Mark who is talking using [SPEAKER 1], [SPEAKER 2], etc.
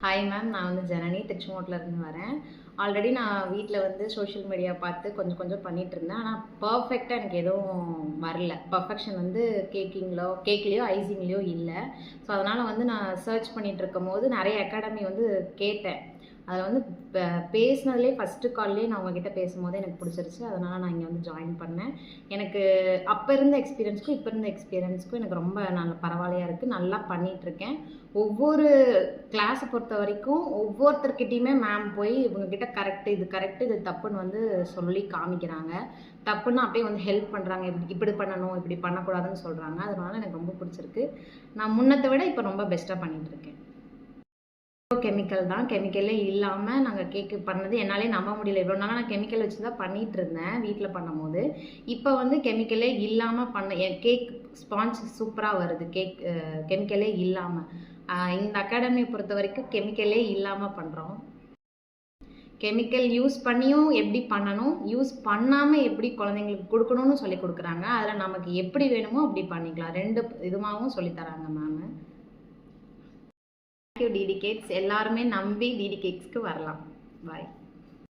[SPEAKER 1] Hi ma'am, நான் வந்து ஜனனி திருச்செங்கோட்டிலேருந்து வரேன். ஆல்ரெடி நான் வீட்டில் வந்து சோஷியல் மீடியா பார்த்து கொஞ்சம் கொஞ்சம் பண்ணிகிட்ருந்தேன். ஆனால் பர்ஃபெக்டாக எனக்கு எதுவும் வரல. பர்ஃபெக்ஷன் வந்து கேக்லேயோ ஐசிங்லேயோ இல்லை. ஸோ அதனால் வந்து நான் சர்ச் பண்ணிகிட்டு இருக்கும்போது நிறைய அகாடமி வந்து கேட்டேன். அதில் வந்து பேசினதுலேயே ஃபஸ்ட்டு கால்லேயே நான் உங்ககிட்ட பேசும்போது எனக்கு பிடிச்சிருச்சு. அதனால் நான் இங்கே வந்து ஜாயின் பண்ணேன். எனக்கு அப்போ இருந்த எக்ஸ்பீரியன்ஸ்க்கும் இப்போ இருந்த எக்ஸ்பீரியன்ஸ்க்கும் எனக்கு ரொம்ப நல்ல பரவாயில்லையாக இருக்குது. நல்லா பண்ணிகிட்ருக்கேன். ஒவ்வொரு கிளாஸை பொறுத்த வரைக்கும் ஒவ்வொருத்தர்கிட்டையுமே மேம் போய் இவங்ககிட்ட கரெக்டு இது தப்புன்னு வந்து சொல்லி காமிக்கிறாங்க. தப்புன்னு அப்படியே வந்து ஹெல்ப் பண்ணுறாங்க. இப்படி பண்ணணும், இப்படி பண்ணக்கூடாதுன்னு சொல்கிறாங்க. அதனால எனக்கு ரொம்ப பிடிச்சிருக்கு. நான் முன்னத்தை விட இப்போ ரொம்ப பெஸ்ட்டாக பண்ணிகிட்ருக்கேன். கெமிக்கல் தான். கெமிக்கலே இல்லாமல் நாங்கள் கேக்கு பண்ணது என்னாலே நம்ப முடியல. இவ்வளோ நாளாக நான் கெமிக்கல் வச்சு தான் பண்ணிகிட்டு இருந்தேன் வீட்டில் பண்ணும்போது. இப்போ வந்து கெமிக்கலே இல்லாமல் என் கேக் ஸ்பாஞ்ச் சூப்பராக வருது. கெமிக்கலே இல்லாமல். இந்த அகாடமியை பொறுத்த வரைக்கும் கெமிக்கலே இல்லாமல் பண்ணுறோம். கெமிக்கல் யூஸ் பண்ணியும் எப்படி பண்ணணும், யூஸ் பண்ணாமல் எப்படி குழந்தைங்களுக்கு கொடுக்கணும்னு சொல்லி கொடுக்குறாங்க. அதில் நமக்கு எப்படி வேணுமோ அப்படி பண்ணிக்கலாம். 2 இதுமாகவும் சொல்லித்தராங்க மேமு. டிடி கேக்ஸ் எல்லாருமே நம்பி டிடி கேக்ஸ்க்கு வரலாம். பாய்.